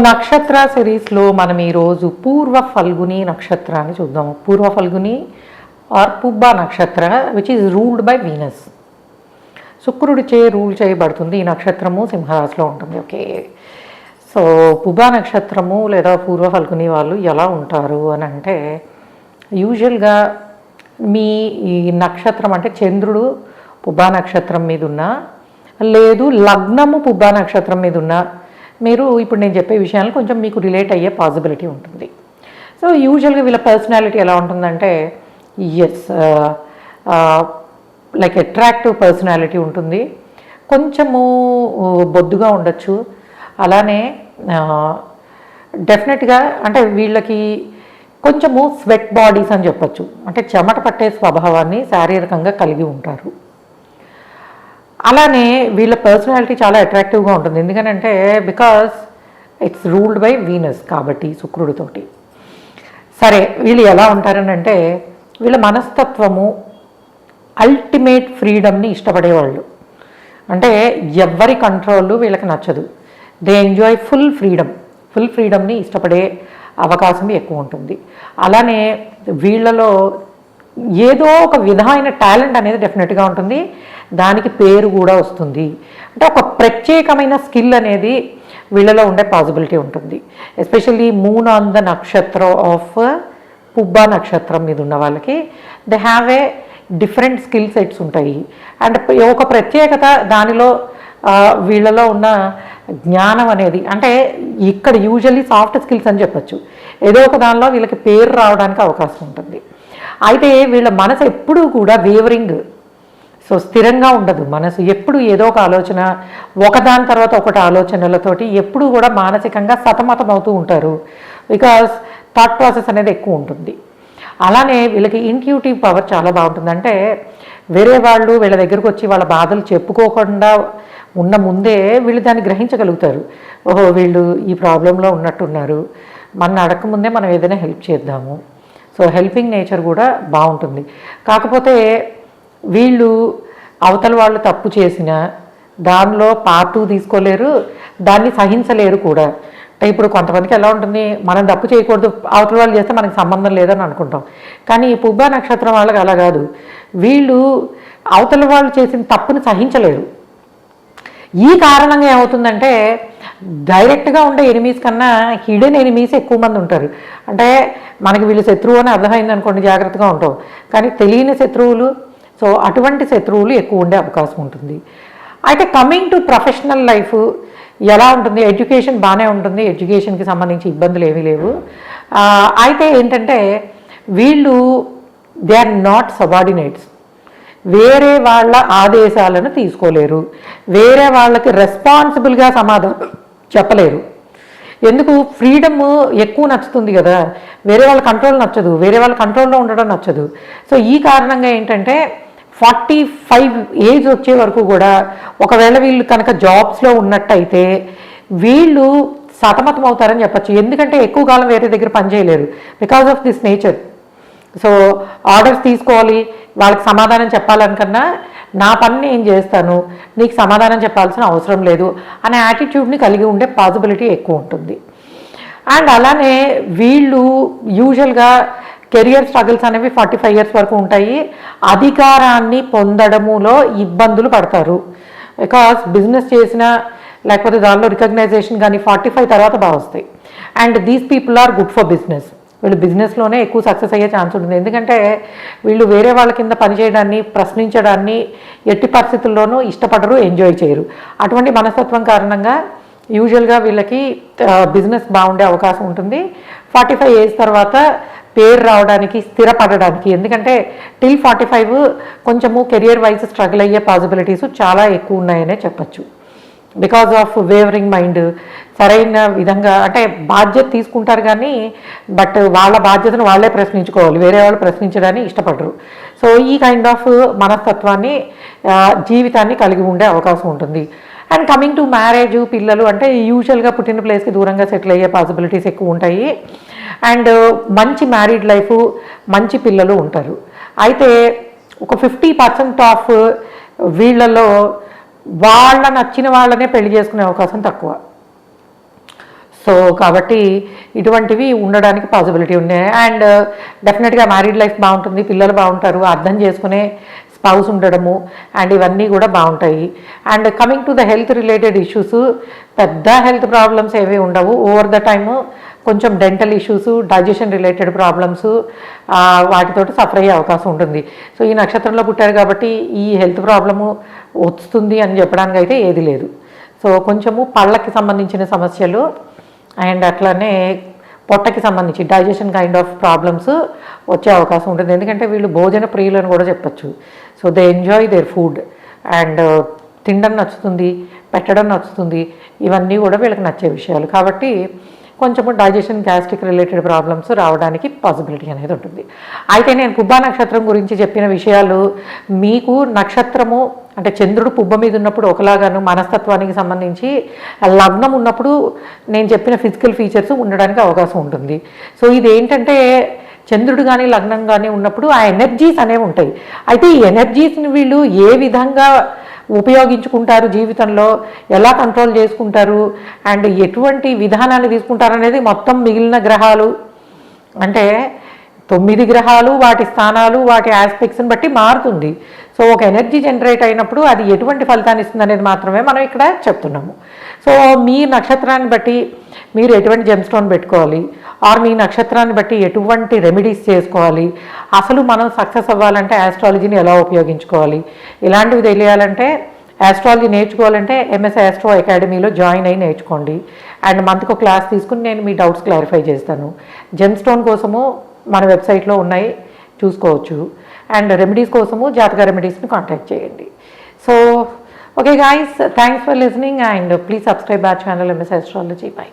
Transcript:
నక్షత్ర సిరీస్లో మనం ఈరోజు పూర్వ ఫల్గుని నక్షత్రాన్ని చూద్దాము. పూర్వ ఫల్గుని ఆర్ పుబ్బా నక్షత్ర which is ruled by Venus. శుక్రుడిచే రూల్ చేయబడుతుంది. ఈ నక్షత్రము సింహరాశిలో ఉంటుంది. ఓకే, సో పుబ్బా నక్షత్రము లేదా పూర్వ ఫల్గుని వాళ్ళు ఎలా ఉంటారు అని అంటే, యూజువల్గా మీ ఈ నక్షత్రం అంటే చంద్రుడు పుబ్బా నక్షత్రం మీద ఉన్నా, లేదు లగ్నము పుబ్బా నక్షత్రం మీద ఉన్నా, మీరు ఇప్పుడు నేను చెప్పే విషయాలు కొంచెం మీకు రిలేట్ అయ్యే పాసిబిలిటీ ఉంటుంది. సో యూజువల్గా వీళ్ళ పర్సనాలిటీ ఎలా ఉంటుందంటే, లైక్ అట్రాక్టివ్ పర్సనాలిటీ ఉంటుంది. కొంచెము బొద్దుగా ఉండొచ్చు. అలానే డెఫినెట్గా అంటే వీళ్ళకి కొంచెము స్వెట్ బాడీస్ అని చెప్పచ్చు. అంటే చెమట పట్టే స్వభావాన్ని శారీరకంగా కలిగి ఉంటారు. అలానే వీళ్ళ పర్సనాలిటీ చాలా అట్రాక్టివ్గా ఉంటుంది. ఎందుకనంటే because it's ruled by Venus, కాబట్టి శుక్రుడితోటి. సరే, వీళ్ళు ఎలా ఉంటారని అంటే, వీళ్ళ మనస్తత్వము అల్టిమేట్ ఫ్రీడమ్ని ఇష్టపడేవాళ్ళు. అంటే ఎవరి కంట్రోల్ వీళ్ళకి నచ్చదు. దే ఎంజాయ్ ఫుల్ ఫ్రీడమ్ని ఇష్టపడే అవకాశం ఎక్కువ ఉంటుంది. అలానే వీళ్ళలో ఏదో ఒక విధమైన టాలెంట్ అనేది డెఫినెట్గా ఉంటుంది. దానికి పేరు కూడా వస్తుంది. అంటే ఒక ప్రత్యేకమైన స్కిల్ అనేది వీళ్ళలో ఉండే పాసిబిలిటీ ఉంటుంది. ఎస్పెషల్లీ మూన్ ఆన్ ద నక్షత్రం ఆఫ్ పుబ్బా నక్షత్రం మీద ఉన్న వాళ్ళకి they have a different skill sets ఉంటాయి. అండ్ ఒక ప్రత్యేకత దానిలో వీళ్ళలో ఉన్న జ్ఞానం అనేది, అంటే ఇక్కడ యూజువల్లీ సాఫ్ట్ స్కిల్స్ అని చెప్పచ్చు. ఏదో ఒక దానిలో వీళ్ళకి పేరు రావడానికి అవకాశం ఉంటుంది. అయితే వీళ్ళ మనసు ఎప్పుడూ కూడా వేవరింగ్, సో స్థిరంగా ఉండదు. మనసు ఎప్పుడు ఏదో ఒక ఆలోచన, ఒకదాని తర్వాత ఒకటి ఆలోచనలతోటి ఎప్పుడు కూడా మానసికంగా సతమతం అవుతూ ఉంటారు. బికాస్ థాట్ ప్రాసెస్ అనేది ఎక్కువ ఉంటుంది. అలానే వీళ్ళకి ఇంట్యూటివ్ పవర్ చాలా బాగుంటుంది. అంటే వేరే వాళ్ళు వీళ్ళ దగ్గరకు వచ్చి వాళ్ళ బాధలు చెప్పుకోకుండా ఉన్న ముందే వీళ్ళు దాన్ని గ్రహించగలుగుతారు. ఓహో, వీళ్ళు ఈ ప్రాబ్లంలో ఉన్నట్టున్నారు, మన అడగకముందే మనం ఏదైనా హెల్ప్ చేద్దాము. సో హెల్పింగ్ నేచర్ కూడా బాగుంటుంది. కాకపోతే వీళ్ళు అవతల వాళ్ళు తప్పు చేసినా దానిలో పార్ట్ తీసుకోలేరు, దాన్ని సహించలేరు కూడా. అంటే ఇప్పుడు కొంతమందికి ఎలా ఉంటుంది, మనం తప్పు చేయకూడదు, అవతల వాళ్ళు చేస్తే మనకి సంబంధం లేదని అనుకుంటాం. కానీ ఈ పుబ్బా నక్షత్రం వాళ్ళకి అలా కాదు. వీళ్ళు అవతల వాళ్ళు చేసిన తప్పుని సహించలేరు. ఈ కారణంగా ఏమవుతుందంటే, డైరెక్ట్గా ఉండే ఎనిమీస్ కన్నా హిడెన్ ఎనిమీస్ ఎక్కువ మంది ఉంటారు. అంటే మనకి వీళ్ళు శత్రువు అని అర్థమైంది అనుకోండి, జాగ్రత్తగా ఉంటాం. కానీ తెలియని శత్రువులు, సో అటువంటి శత్రువులు ఎక్కువ ఉండే అవకాశం ఉంటుంది. అయితే కమింగ్ టు ప్రొఫెషనల్ లైఫ్ ఎలా ఉంటుంది, ఎడ్యుకేషన్ బాగానే ఉంటుంది. ఎడ్యుకేషన్కి సంబంధించి ఇబ్బందులు ఏమీ లేవు. అయితే ఏంటంటే వీళ్ళు దే ఆర్ నాట్ సబార్డినేట్స్. వేరే వాళ్ళ ఆదేశాలను తీసుకోలేరు. వేరే వాళ్ళకి రెస్పాన్సిబుల్గా సమాధానం చెప్పలేరు. ఎందుకు, ఫ్రీడమ్ ఎక్కువ నచ్చుతుంది కదా, వేరే వాళ్ళ కంట్రోల్ నచ్చదు, వేరే వాళ్ళ కంట్రోల్లో ఉండడం నచ్చదు. సో ఈ కారణంగా ఏంటంటే 45 ఏజ్ వచ్చే వరకు కూడా ఒకవేళ వీళ్ళు కనుక జాబ్స్లో ఉన్నట్టయితే వీళ్ళు సతమతం అవుతారని చెప్పచ్చు. ఎందుకంటే ఎక్కువ కాలం వేరే దగ్గర పనిచేయలేరు because of this nature. So orders తీసుకోవాలి, వాళ్ళకి సమాధానం చెప్పాలనుకన్నా నా పని నేను చేస్తాను, నీకు సమాధానం చెప్పాల్సిన అవసరం లేదు అనే యాటిట్యూడ్ని కలిగి ఉండే పాసిబిలిటీ ఎక్కువ ఉంటుంది. అండ్ అలానే వీళ్ళు యూజువల్గా కెరియర్ స్ట్రగుల్స్ అనేవి 45 ఇయర్స్ వరకు ఉంటాయి. అధికారాన్ని పొందడములో ఇబ్బందులు పడతారు. బికాస్ బిజినెస్ చేసినా లేకపోతే దానిలో రికగ్నైజేషన్ కానీ 45 తర్వాత బాగా వస్తాయి. And these people are good for business. వీళ్ళు బిజినెస్లోనే ఎక్కువ సక్సెస్ అయ్యే ఛాన్స్ ఉంటుంది. ఎందుకంటే వీళ్ళు వేరే వాళ్ళ కింద పనిచేయడాన్ని, ప్రశ్నించడాన్ని ఎట్టి పరిస్థితుల్లోనూ ఇష్టపడరు, ఎంజాయ్ చేయరు. అటువంటి మనస్తత్వం కారణంగా యూజువల్గా వీళ్ళకి బిజినెస్ బాగుండే అవకాశం ఉంటుంది. 45 ఏజ్ తర్వాత పేరు రావడానికి, స్థిరపడడానికి, ఎందుకంటే టిల్ 45 కొంచెము కెరియర్ వైజ్ స్ట్రగుల్ అయ్యే పాసిబిలిటీస్ చాలా ఎక్కువ ఉన్నాయనే చెప్పచ్చు. Because of wavering mind. సరైన విధంగా అంటే బాధ్యత తీసుకుంటారు కానీ బట్ వాళ్ళ బాధ్యతను వాళ్ళే ప్రశ్నించుకోవాలి, వేరే వాళ్ళు ప్రశ్నించడాన్ని ఇష్టపడరు. సో ఈ కైండ్ ఆఫ్ మనస్తత్వాన్ని, జీవితాన్ని కలిగి ఉండే అవకాశం ఉంటుంది. అండ్ కమింగ్ టు మ్యారేజ్, పిల్లలు అంటే యూజువల్గా పుట్టిన ప్లేస్కి దూరంగా సెటిల్ అయ్యే పాసిబిలిటీస్ ఎక్కువ ఉంటాయి. అండ్ మంచి మ్యారీడ్ లైఫ్, మంచి పిల్లలు ఉంటారు. అయితే ఒక 50% ఆఫ్ వీళ్ళలో వాళ్ళ నచ్చిన వాళ్ళనే పెళ్లి చేసుకునే అవకాశం తక్కువ. సో కాబట్టి ఇటువంటివి ఉండడానికి పాసిబిలిటీ ఉన్నాయి. అండ్ డెఫినెట్గా మ్యారీడ్ లైఫ్ బాగుంటుంది, పిల్లలు బాగుంటారు, అర్థం చేసుకునే స్పౌస్ ఉండడము అండ్ ఇవన్నీ కూడా బాగుంటాయి. And coming to the health related issues, పెద్ద హెల్త్ ప్రాబ్లమ్స్ ఏవి ఉండవు. ఓవర్ ద టైము కొంచెం dental issues, digestion related problems వాటితోటి సఫర్ అయ్యే అవకాశం ఉంటుంది. సో ఈ నక్షత్రంలో పుట్టారు కాబట్టి ఈ హెల్త్ ప్రాబ్లము వస్తుంది అని చెప్పడానికి అయితే ఏది లేదు. సో కొంచెము పళ్ళకి సంబంధించిన సమస్యలు అండ్ అట్లానే పొట్టకి సంబంధించి డైజెషన్ కైండ్ ఆఫ్ ప్రాబ్లమ్స్ వచ్చే అవకాశం ఉంటుంది. ఎందుకంటే వీళ్ళు భోజన ప్రియులు అని కూడా చెప్పచ్చు. So they enjoy their food and తినడం నచ్చుతుంది, పెట్టడం నచ్చుతుంది, ఇవన్నీ కూడా వీళ్ళకి నచ్చే విషయాలు. కాబట్టి కొంచెము డైజెషన్ గ్యాస్ట్రిక్ రిలేటెడ్ ప్రాబ్లమ్స్ రావడానికి పాసిబిలిటీ అనేది ఉంటుంది. అయితే నేను పుబ్బా నక్షత్రం గురించి చెప్పిన విషయాలు మీకు నక్షత్రము అంటే చంద్రుడు పుబ్బ మీద ఉన్నప్పుడు ఒకలాగాను మనస్తత్వానికి సంబంధించి లగ్నం ఉన్నప్పుడు నేను చెప్పిన ఫిజికల్ ఫీచర్స్ ఉండడానికి అవకాశం ఉంటుంది. సో ఇది ఏంటంటే చంద్రుడు కానీ లగ్నం కానీ ఉన్నప్పుడు ఆ ఎనర్జీస్ అనేవి ఉంటాయి. అయితే ఈ ఎనర్జీస్ని వీళ్ళు ఏ విధంగా ఉపయోగించుకుంటారు, జీవితంలో ఎలా కంట్రోల్ చేసుకుంటారు అండ్ ఎటువంటి విధానాన్ని తీసుకుంటారు అనేది మొత్తం మిగిలిన గ్రహాలు అంటే 9 గ్రహాలు వాటి స్థానాలు వాటి ఆస్పెక్ట్స్ని బట్టి మారుతుంది. సో ఒక ఎనర్జీ జనరేట్ అయినప్పుడు అది ఎటువంటి ఫలితాన్ని ఇస్తుంది అనేది మాత్రమే మనం ఇక్కడ చెప్తున్నాము. సో మీ నక్షత్రాన్ని బట్టి మీరు ఎటువంటి జెమ్ స్టోన్ పెట్టుకోవాలి ఆర్ మీ నక్షత్రాన్ని బట్టి ఎటువంటి రెమెడీస్ చేసుకోవాలి, అసలు మనం సక్సెస్ అవ్వాలంటే ఆస్ట్రాలజీని ఎలా ఉపయోగించుకోవాలి, ఇలాంటివి తెలియాలంటే ఆస్ట్రాలజీ నేర్చుకోవాలంటే ఎంఎస్ ఆస్ట్రో అకాడమీలో జాయిన్ అయ్యి నేర్చుకోండి. అండ్ మంత్కి ఒక క్లాస్ తీసుకుని నేను మీ డౌట్స్ క్లారిఫై చేస్తాను. జెమ్ స్టోన్ కోసము మన వెబ్సైట్లో ఉన్నాయి, చూసుకోవచ్చు. అండ్ రెమెడీస్ కోసము జాతక రెమెడీస్ని కాంటాక్ట్ చేయండి. So okay guys, thanks for listening and please subscribe our channel MS astrology. By.